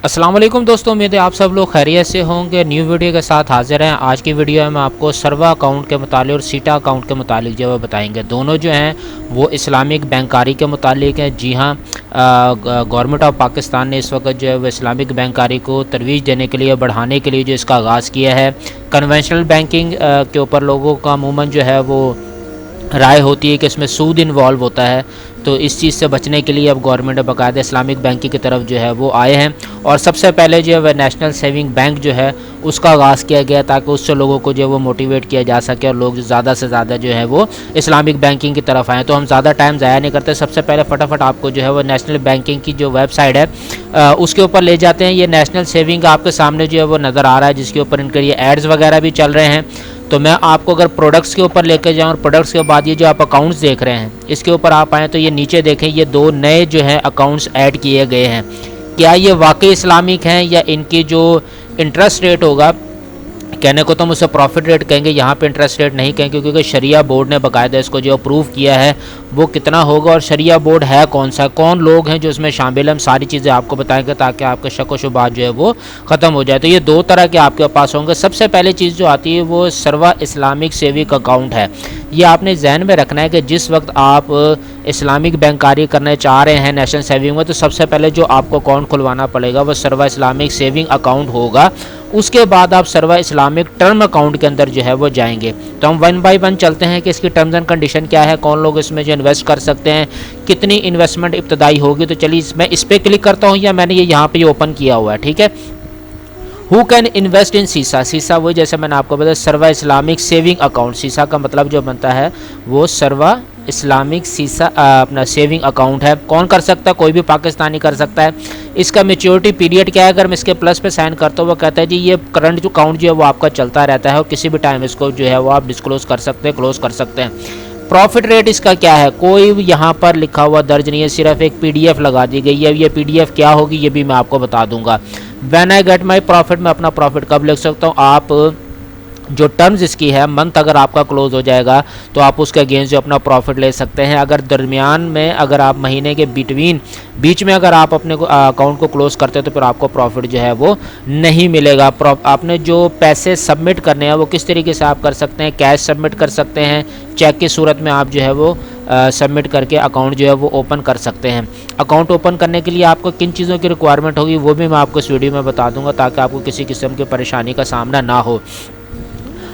अस्सलाम वालेकुम दोस्तों, उम्मीद है आप सब लोग खैरियत से होंगे। न्यू वीडियो के साथ हाजिर हैं। आज की वीडियो में आपको सर्वा अकाउंट के मुतालिक और सीटा अकाउंट के मुतालिक जो है बताएंगे। दोनों जो हैं वो इस्लामिक बैंकारी के मुतालिक हैं। जी हाँ, गवर्नमेंट ऑफ पाकिस्तान ने इस वक्त जो है वो इस्लामिक बैंकारी को तरवीज देने के लिए, बढ़ाने के लिए जो इसका आगाज़ किया है। कन्वेंशनल बैंकिंग के ऊपर लोगों का अमूमन जो है वो राय होती है कि इसमें सूद इन्वॉल्व होता है, तो इस चीज़ से बचने के लिए अब गवर्नमेंट बाकायदा इस्लामिक बैंकिंग की तरफ जो है वो आए हैं। और सबसे पहले जो है वह नेशनल सेविंग बैंक जो है उसका आगाज़ किया गया ताकि उससे लोगों को जो है वो मोटिवेट किया जा सके और लोग ज़्यादा से ज़्यादा जो है वो इस्लामिक बैंकिंग की तरफ आएँ। तो हम ज़्यादा टाइम ज़ाया नहीं करते, सबसे पहले फटाफट आपको जो है वो नेशनल बैंकिंग की जो वेबसाइट है उसके ऊपर ले जाते हैं। ये नेशनल सेविंग आपके सामने जो है वो नज़र आ रहा है, जिसके ऊपर इनके ये एड्स वगैरह भी चल रहे हैं। तो मैं आपको अगर प्रोडक्ट्स के ऊपर लेकर जाऊँ और प्रोडक्ट्स के बाद ये जो आप अकाउंट्स देख रहे हैं इसके ऊपर आप आएँ तो ये नीचे देखें, ये दो नए जो हैं अकाउंट्स ऐड किए गए हैं। क्या ये वाकई इस्लामिक हैं या इनकी जो इंटरेस्ट रेट होगा, कहने को तो हम उसे प्रॉफिट रेट कहेंगे, यहाँ पे इंटरेस्ट रेट नहीं कहेंगे क्योंकि शरिया बोर्ड ने बाकायदा इसको जो अप्रूव किया है वो कितना होगा और शरिया बोर्ड है कौन सा, कौन लोग हैं जो इसमें शामिल हैं, हम सारी चीज़ें आपको बताएंगे ताकि आपके शक व शुबात जो है वो ख़त्म हो जाए। तो ये दो तरह के आपके पास होंगे। सबसे पहले चीज़ जो आती है वो सर्वा इस्लामिक सेविंग अकाउंट है। ये आपने जहन में रखना है कि जिस वक्त आप इस्लामिक बैंकारी करने चाह रहे हैं नेशनल सेविंग में, तो सबसे पहले जो आपको अकाउंट खुलवाना पड़ेगा वो सर्वा इस्लामिक सेविंग अकाउंट होगा। उसके बाद आप सर्वा इस्लामिक टर्म अकाउंट के अंदर जो है वो जाएंगे। तो हम वन बाय वन चलते हैं कि इसकी टर्म्स एंड कंडीशन क्या है, कौन लोग इसमें जो इन्वेस्ट कर सकते हैं, कितनी इन्वेस्टमेंट इब्तदाई होगी। तो चलिए मैं इस पर क्लिक करता हूँ, या मैंने ये यहाँ पे ओपन किया हुआ है, ठीक है। हु कैन इन्वेस्ट इन सीसा, सीसा वही जैसे मैंने आपको बताया सर्वा इस्लामिक सेविंग अकाउंट। सीसा का मतलब जो बनता है वो सर्वा इस्लामिक सीसा अपना सेविंग अकाउंट है। कौन कर सकता है? कोई भी पाकिस्तानी कर सकता है। इसका मेच्योरिटी पीरियड क्या है? अगर मैं इसके प्लस पे साइन करता हूँ वो कहता है जी ये करंट जो अकाउंट जो है वो आपका चलता रहता है और किसी भी टाइम इसको जो है वो आप डिस्क्लोज कर सकते हैं, क्लोज कर सकते हैं। प्रॉफिट रेट इसका क्या है? कोई यहाँ पर लिखा हुआ दर्ज नहीं है, सिर्फ एक PDF लगा दी गई है। ये PDF क्या होगी ये भी मैं आपको बता दूंगा। When I get my profit, मैं अपना प्रॉफिट कब लिख सकता हूँ? आप जो टर्म्स इसकी है, मंथ अगर आपका क्लोज हो जाएगा तो आप उसके अगेंस्ट जो अपना प्रॉफिट ले सकते हैं। अगर दरमियान में, अगर आप महीने के बीच में अगर आप अपने अकाउंट को क्लोज करते हैं तो फिर आपको प्रॉफिट जो है वो नहीं मिलेगा। आपने जो पैसे सबमिट करने हैं वो किस तरीके से आप कर सकते हैं? कैश सबमिट कर सकते हैं, चेक की सूरत में आप जो है वो सबमिट करके अकाउंट जो है वो ओपन कर सकते हैं। अकाउंट ओपन करने के लिए आपको किन चीज़ों की रिक्वायरमेंट होगी वो भी मैं आपको इस वीडियो में बता दूंगा ताकि आपको किसी किस्म की परेशानी का सामना ना हो।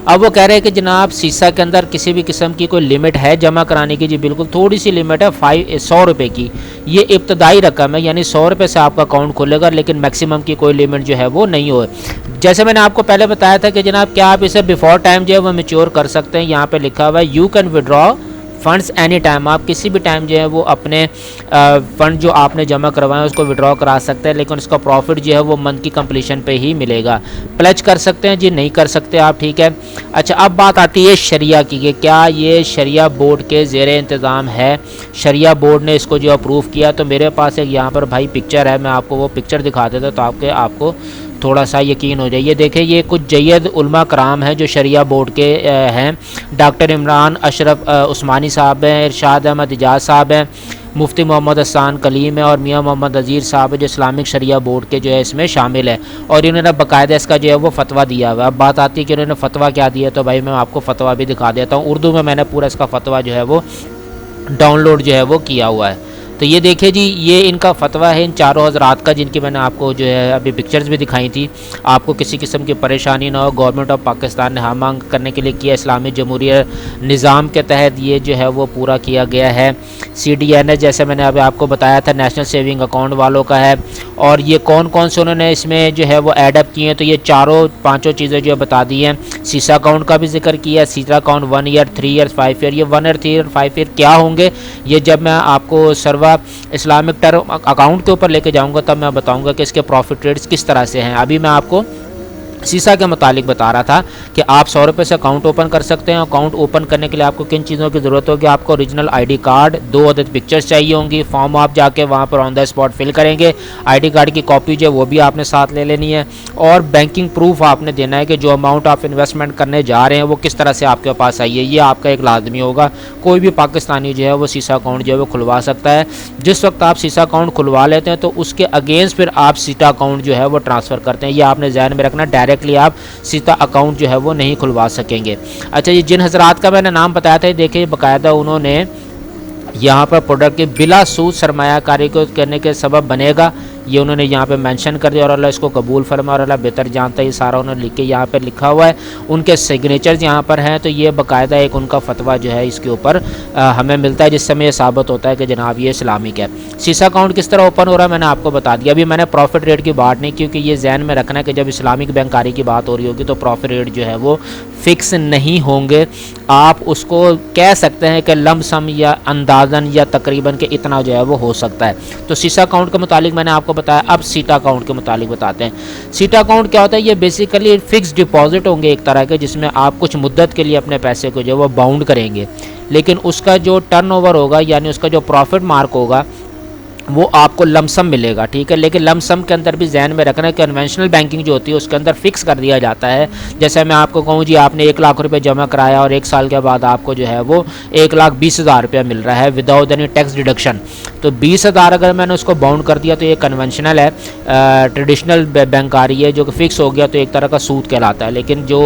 अब वो कह रहे हैं कि जनाब सीसा के अंदर किसी भी किस्म की कोई लिमिट है जमा कराने की? जी बिल्कुल, थोड़ी सी लिमिट है 100 रुपये की। ये इब्तदाई रकम है, यानी 100 रुपये से आपका अकाउंट खुलेगा, लेकिन मैक्सिमम की कोई लिमिट जो है वो नहीं हो। जैसे मैंने आपको पहले बताया था कि जनाब क्या आप इसे बिफोर टाइम जो है वो मैच्योर कर सकते हैं। यहाँ पे लिखा हुआ है you can withdraw funds any time, आप किसी भी टाइम जो है वो अपने फंड जो आपने जमा करवाए उसको विड्रॉ करा सकते हैं, लेकिन उसका प्रॉफिट जो है वो मंथ की कंप्लीशन पे ही मिलेगा। प्लेज कर सकते हैं? जी नहीं कर सकते आप, ठीक है। अच्छा, अब बात आती है शरिया की कि क्या ये शरिया बोर्ड के ज़ेरे इंतज़ाम है? शरिया बोर्ड ने इसको जो अप्रूव किया। तो मेरे पास एक यहाँ पर भाई पिक्चर है, मैं आपको वो पिक्चर दिखा देता तो आपको थोड़ा सा यकीन हो जाए। ये देखें, ये कुछ जय्यद उलमा कराम हैं जो शरिया बोर्ड के हैं। डॉक्टर इमरान अशरफ उस्मानी साहब हैं, इरशाद अहमद इजाज़ साहब हैं, मुफ्ती मोहम्मद हसन कलीम है और मियाँ मोहम्मद अजीर साहब जो इस्लामिक शरिया बोर्ड के जो है इसमें शामिल है। और इन्होंने बाकायदा इसका जो है वो फतवा दिया हुआ है। अब बात आती है कि इन्होंने फतवा क्या दिया, तो भाई मैं आपको फतवा भी दिखा देता हूँ। उर्दू में मैंने पूरा इसका फतवा जो है वो डाउनलोड जो है वो किया हुआ है। तो ये देखिए जी, ये इनका फतवा है इन चारों हज़रात का, जिनकी मैंने आपको जो है अभी पिक्चर्स भी दिखाई थी। आपको किसी किस्म की परेशानी ना हो, गवर्नमेंट ऑफ पाकिस्तान ने हाँ मांग करने के लिए किया। इस्लामी जमहूरिया निज़ाम के तहत ये जो है वो पूरा किया गया है। CDNS जैसे मैंने अभी आपको बताया था नेशनल सेविंग अकाउंट वालों का है। और ये कौन कौन से उन्होंने इसमें जो है वो एडअप किए हैं, तो ये पाँचों चीज़ें जो बताती दी हैं। सीसा अकाउंट का भी जिक्र किया। सीसा अकाउंट 1 ईयर, 3 ईयर, 5 ईयर। ये 1 ईयर, 3 ईयर, 5 ईयर क्या होंगे ये जब मैं आपको सर्वा इस्लामिक टर्म अकाउंट के ऊपर लेके जाऊंगा तब मैं बताऊंगा कि इसके प्रॉफिट रेट्स किस तरह से हैं। अभी मैं आपको सीसा के मुतालिक बता रहा था कि आप 100 रुपये से अकाउंट ओपन कर सकते हैं। अकाउंट ओपन करने के लिए आपको किन चीज़ों की ज़रूरत होगी, आपको ओरिजिनल आईडी कार्ड, 2 अदद पिक्चर्स चाहिए होंगी। फॉर्म आप जाके वहाँ पर ऑन द स्पॉट फिल करेंगे। आईडी कार्ड की कॉपी जो है वो भी आपने साथ ले लेनी है, और बैंकिंग प्रूफ आपने देना है कि जो अमाउंट आप इन्वेस्टमेंट करने जा रहे हैं वो किस तरह से आपके पास आई है। ये आपका एक लाजमी होगा। कोई भी पाकिस्तानी जो है वो सीसा अकाउंट जो है वो खुलवा सकता है। जिस वक्त आप सीसा अकाउंट खुलवा लेते हैं तो उसके अगेंस्ट फिर आप सीटा अकाउंट जो है वो ट्रांसफ़र करते हैं। ये आपने ध्यान में रखना, डायरेक्टली आप सीता अकाउंट जो है वो नहीं खुलवा सकेंगे। अच्छा, ये जिन हजरात का मैंने नाम बताया था, देखिए बाकायदा उन्होंने यहाँ पर प्रोडक्ट के बिला सूद सरमायाकारी को करने के सबब बनेगा, ये उन्होंने यहाँ पे मेंशन कर दिया, और अल्लाह इसको कबूल फरमा और अल्लाह बेहतर जानता है। ये सारा उन्होंने लिख के यहाँ पे लिखा हुआ है, उनके सिग्नेचर्स यहाँ पर हैं। तो ये बाकायदा एक उनका फतवा जो है इसके ऊपर हमें मिलता है, जिससे हमें ये साबित होता है कि जनाब ये इस्लामिक है। सीसा अकाउंट किस तरह ओपन हो रहा है मैंने आपको बता दिया। अभी मैंने प्रॉफिट रेट की बात नहीं, क्योंकि ये जहन में रखना है कि जब इस्लामिक बैंकारी की बात हो रही होगी तो प्रॉफिट रेट जो है वो फ़िक्स नहीं होंगे। आप उसको कह सकते हैं कि लमसम या अंदाज़न या तकरीबन के इतना जो है वो हो सकता है। तो सीसा अकाउंट के मुतालिक मैंने आपको बताया। अब सीटा अकाउंट के मुतालिक बताते हैं। सीटा अकाउंट क्या होता है, ये बेसिकली फिक्स डिपॉजिट होंगे एक तरह के, जिसमें आप कुछ मुद्दत के लिए अपने पैसे को जो है वो बाउंड करेंगे, लेकिन उसका जो टर्नओवर होगा यानी उसका जो प्रॉफिट मार्क होगा वो आपको लमसम मिलेगा, ठीक है। लेकिन लमसम के अंदर भी जहन में रखना है कि कन्वेंशनल बैंकिंग जो होती है उसके अंदर फिक्स कर दिया जाता है। जैसे मैं आपको कहूँ जी, आपने 1 लाख रुपए जमा कराया और 1 साल के बाद आपको जो है वो 1,20,000 रुपया मिल रहा है विदाउट एनी टैक्स डिडक्शन। तो 20,000 अगर मैंने उसको बाउंड कर दिया तो ये कन्वेंशनल है, ट्रेडिशनल बैंकारी है, जो कि फ़िक्स हो गया तो एक तरह का सूद कहलाता है। लेकिन जो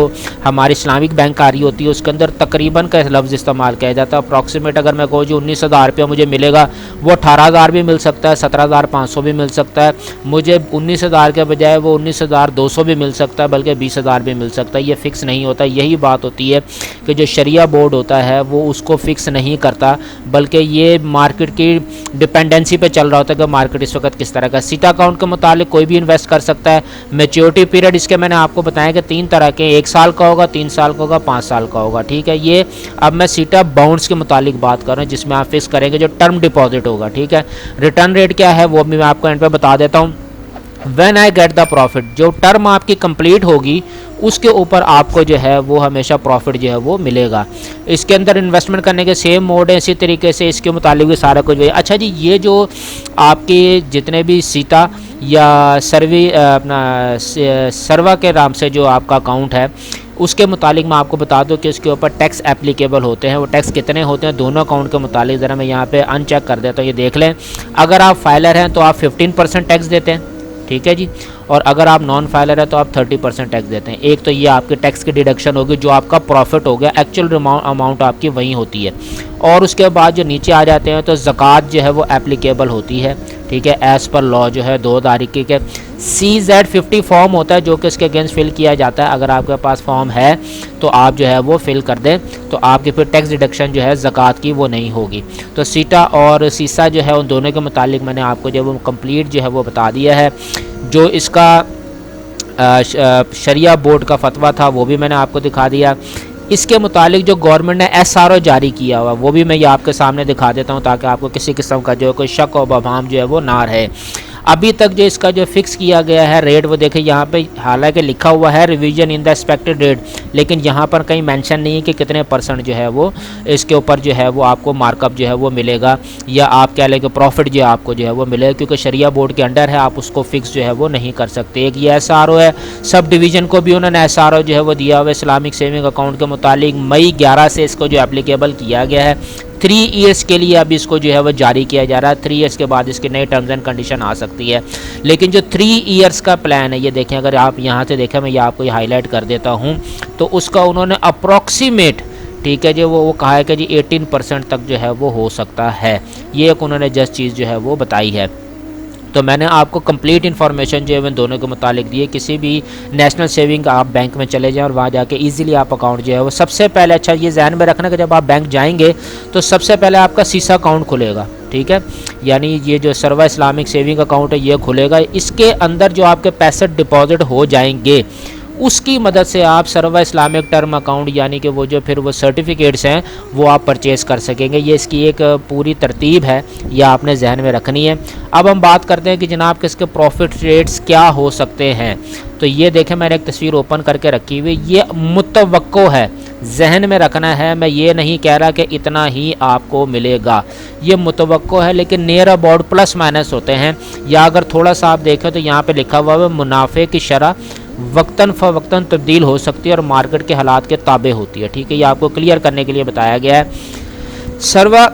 हमारी इस्लामिक बैंकारी होती है उसके अंदर तकरीबन का लफ्ज़ इस्तेमाल किया जाता है। अप्रॉक्सीमेट अगर मैं कहूँ जी 19,000 रुपया मुझे मिलेगा, वो 18,000 भी मिल सकता है, 17,500 भी मिल सकता है। मुझे 19,000 के बजाय वो 19,200 भी मिल सकता है, बल्कि 20,000 भी मिल सकता है। ये फ़िक्स नहीं होता। यही बात होती है कि जो शरिया बोर्ड होता है वो उसको फ़िक्स नहीं करता, बल्कि ये मार्केट की डिपेंडेंसी पे चल रहा होता है कि मार्केट इस वक्त किस तरह का। सीटा अकाउंट के मुतालिक कोई भी इन्वेस्ट कर सकता है। मैच्योरिटी पीरियड इसके मैंने आपको बताया कि 3 तरह के, 1 साल का होगा, 3 साल का होगा, 5 साल का होगा, ठीक है। ये अब मैं सीटा बाउंड्स के मुतालिक बात कर रहा हूँ, जिसमें आप फिक्स करेंगे जो टर्म डिपॉजिट होगा, ठीक है। रिटर्न रेट क्या है वो भी मैं आपको एंड पे बता देता हूँ। When I get the profit, जो टर्म आपकी कंप्लीट होगी उसके ऊपर आपको जो है वो हमेशा प्रॉफिट जो है वो मिलेगा। इसके अंदर इन्वेस्टमेंट करने के सेम मोड है, इसी तरीके से इसके मुतालिक भी सारा कुछ। अच्छा जी, ये जो आपके जितने भी सीटा या सर्वा के नाम से जो आपका अकाउंट है उसके मुतालिक मैं आपको बता दूं कि इसके ऊपर टैक्स एप्लीकेबल होते हैं। वो टैक्स कितने होते हैं दोनों अकाउंट के मुतालिक ज़रा मैं यहाँ पे अनचेक कर देता हूँ, ये देख लें। अगर आप फाइलर हैं तो आप 15% टैक्स देते हैं, ठीक है जी, और अगर आप नॉन फाइलर है तो आप 30% टैक्स देते हैं। एक तो ये आपके टैक्स की डिडक्शन होगी, जो आपका प्रॉफिट हो गया, एक्चुअल अमाउंट आपकी वहीं होती है। और उसके बाद जो नीचे आ जाते हैं तो ज़कात जो है वो एप्लीकेबल होती है, ठीक है, एज़ पर लॉ जो है 2 तारीख के। CZ50 फॉर्म होता है जो कि इसके अगेंस्ट फिल किया जाता है। अगर आपके पास फॉर्म है तो आप जो है वो फिल कर दें, तो आपकी फिर टैक्स डिडक्शन जो है ज़कात की वो नहीं होगी। तो सीटा और सीसा जो है उन दोनों के मुतालिक मैंने आपको जो वो कंप्लीट जो है वो बता दिया है। जो इसका शरिया बोर्ड का फतवा था वो भी मैंने आपको दिखा दिया। इसके मुतालिक जो गवर्नमेंट ने SRO जारी किया हुआ वो भी मैं ये आपके सामने दिखा देता हूँ, ताकि आपको किसी किस्म का जो कोई शक और बहम जो है वो ना रहे। अभी तक जो इसका जो फिक्स किया गया है रेट वो देखिए यहाँ पे, हालांकि लिखा हुआ है revision in the expected rate, लेकिन यहाँ पर कहीं मेंशन नहीं है कि कितने % जो है वो इसके ऊपर जो है वो आपको मार्कअप जो है वो मिलेगा, या आप कह लें कि प्रॉफिट जो आपको जो है वो मिलेगा, क्योंकि शरिया बोर्ड के अंडर है, आप उसको फिक्स जो है वो नहीं कर सकते। एक ये SRO है, सब डिवीज़न को भी उन्होंने SRO जो है वो दिया हुआ है इस्लामिक सेविंग अकाउंट के मुतालिक। मई 11 से इसको जो एप्लीकेबल किया गया है, 3 ईयर्स के लिए अब इसको जो है वो जारी किया जा रहा है। 3 ईयर्स के बाद इसकी नई टर्म्स एंड कंडीशन आ सकती है। लेकिन जो 3 ईयर्स का प्लान है, ये देखें, अगर आप यहाँ से देखें, मैं ये आपको ये हाईलाइट कर देता हूँ, तो उसका उन्होंने अप्रॉक्सीमेट, ठीक है, जो वो कहा है कि जी 18% तक जो है वो हो सकता है। ये एक उन्होंने जस्ट चीज़ जो है वो बताई है। तो मैंने आपको कंप्लीट इन्फॉर्मेशन जो है दोनों के मुतालिक दी है। किसी भी नेशनल सेविंग आप बैंक में चले जाएं और वहाँ जाके इजीली आप अकाउंट जो है वो सबसे पहले, अच्छा ये ध्यान में रखना कि जब आप बैंक जाएंगे तो सबसे पहले आपका सीसा अकाउंट खुलेगा, ठीक है, यानी ये जो सर्वा इस्लामिक सेविंग अकाउंट है ये खुलेगा। इसके अंदर जो आपके पैसे डिपॉजिट हो जाएंगे उसकी मदद से आप सर्वा इस्लामिक टर्म अकाउंट यानी कि वो जो फिर वो सर्टिफिकेट्स हैं वो आप परचेज़ कर सकेंगे। ये इसकी एक पूरी तरतीब है, ये आपने जहन में रखनी है। अब हम बात करते हैं कि जनाब किसके प्रॉफिट रेट्स क्या हो सकते हैं। तो ये देखें, मैंने एक तस्वीर ओपन करके रखी हुई, ये मुतवक्को है, जहन में रखना है। मैं ये नहीं कह रहा कि इतना ही आपको मिलेगा, ये मुतवक्को है, लेकिन नियर अबाउट प्लस माइनस होते हैं। या अगर थोड़ा सा आप देखें तो यहाँ पे लिखा हुआ है मुनाफे की शरह वक्तन फ़वक्तन तब्दील हो सकती है और मार्केट के हालात के ताबे होती है। ठीक है, ये आपको क्लियर करने के लिए बताया गया है। सर्वा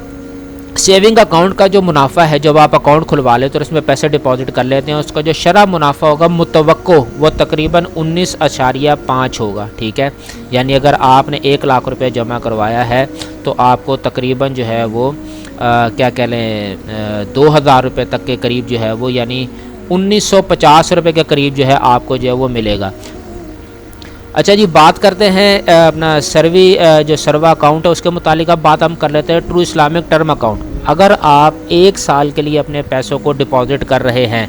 सेविंग अकाउंट का जो मुनाफा है, जब आप अकाउंट खुलवा लेते और उसमें पैसे डिपॉजिट कर लेते हैं, उसका जो शरह मुनाफा होगा मुतवक्को वो तकरीबन 19.5 होगा। ठीक है, यानी अगर आपने 1 लाख रुपए जमा करवाया है तो आपको तकरीबन जो है वो क्या कह लें 2000 रुपये तक के करीब जो है वो, यानी 1950 रुपये के करीब जो है आपको जो है वो मिलेगा। अच्छा जी, बात करते हैं अपना जो सर्वा अकाउंट है उसके मुतालिक अब बात हम कर लेते हैं ट्रू इस्लामिक टर्म अकाउंट। अगर आप 1 साल के लिए अपने पैसों को डिपॉजिट कर रहे हैं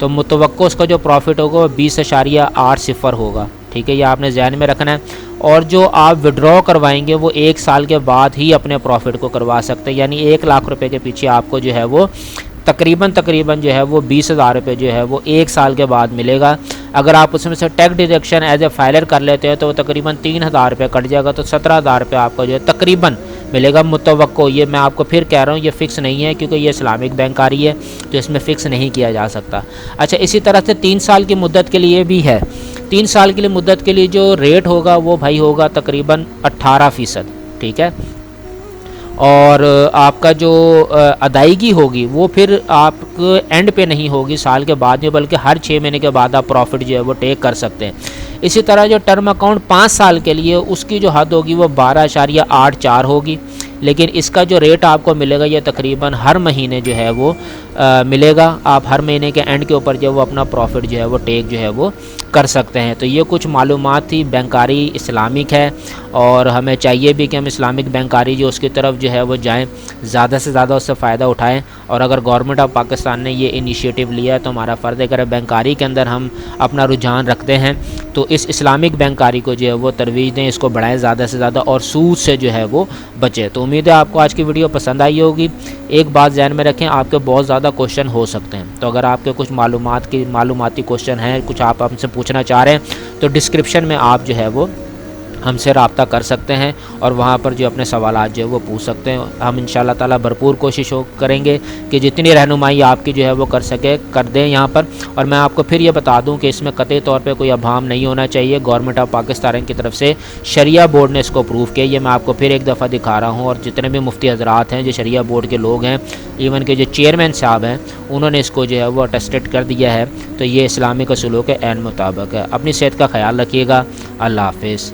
तो मुतवक्को उसका जो प्रॉफिट होगा वो 20.80 होगा। ठीक है, ये आपने ज़हन में रखना है। और जो आप विड्रॉ करवाएंगे वो 1 साल के बाद ही अपने प्रॉफिट को करवा सकते हैं, यानी 1 लाख रुपए के पीछे आपको जो है वो तकरीबन जो है वो 20,000 रुपये जो है वो 1 साल के बाद मिलेगा। अगर आप उसमें से tax deduction as a filer कर लेते हैं तो वो तकरीबन 3,000 रुपये कट जाएगा, तो 17,000 रुपये आपका जो है तकरीबन मिलेगा मुतवक्को। ये मैं आपको फिर कह रहा हूँ, ये फ़िक्स नहीं है क्योंकि ये इस्लामिक बैंकारी है तो इसमें फ़िक्स नहीं किया जा सकता। अच्छा, इसी तरह से 3 साल की मुद्दत के लिए भी है। 3 साल के लिए मुद्दत के लिए जो रेट होगा वो भाई होगा तकरीबन 18%। ठीक है, और आपका जो अदायगी होगी वो फिर आप एंड पे नहीं होगी साल के बाद में, बल्कि हर 6 महीने के बाद आप प्रॉफिट जो है वो टेक कर सकते हैं। इसी तरह जो टर्म अकाउंट 5 साल के लिए उसकी जो हद होगी वो 12.84 होगी, लेकिन इसका जो रेट आपको मिलेगा ये तकरीबन हर महीने जो है वो मिलेगा। आप हर महीने के एंड के ऊपर जो वो अपना प्रॉफिट जो है वो टेक जो है वो कर सकते हैं। तो ये कुछ मालूमात थी। बैंकारी इस्लामिक है और हमें चाहिए भी कि हम इस्लामिक बैंकारी जो उसकी तरफ जो है वो जाएं, ज़्यादा से ज़्यादा उससे फ़ायदा उठाएं। और अगर गवर्नमेंट ऑफ पाकिस्तान ने ये इनिशिएटिव लिया है तो हमारा फ़र्ज़ है अगर बैंकारी के अंदर हम अपना रुझान रखते हैं तो इस इस्लामिक बैंकारी को जो है वो तरवीज दें, इसको बढ़ाएं ज़्यादा से ज़्यादा और सूद से जो है वो बचें। तो उम्मीद है आपको आज की वीडियो पसंद आई होगी। एक बात ध्यान में रखें, आपके बहुत ज़्यादा क्वेश्चन हो सकते हैं, तो अगर आपके कुछ मालूमाती क्वेश्चन हैं, कुछ आप हमसे पूछना चाह रहे हैं तो डिस्क्रिप्शन में आप जो है वो हमसे रब्ता कर सकते हैं और वहाँ पर जो अपने सवालात जो है वो पूछ सकते हैं। हम इंशाअल्लाह ताला भरपूर कोशिश करेंगे कि जितनी रहनुमाई आपकी जो है वो कर दें यहाँ पर। और मैं आपको फिर ये बता दूँ कि इसमें कतई तौर पे कोई अभाम नहीं होना चाहिए। गवर्नमेंट ऑफ पाकिस्तान की तरफ से शरिया बोर्ड ने इसको अप्रूव किया, ये मैं आपको फिर एक दफ़ा दिखा रहा हूँ। और जितने भी मुफ्ती हज़रात हैं जो शरिया बोर्ड के लोग हैं, इवन के जो चेयरमैन साहब हैं, उन्होंने इसको जो है वो अटेस्टेड कर दिया है। तो ये इस्लामिक असूलों के ऐन मुताबिक है। अपनी सेहत का ख्याल रखिएगा। अल्लाह हाफ़िज़।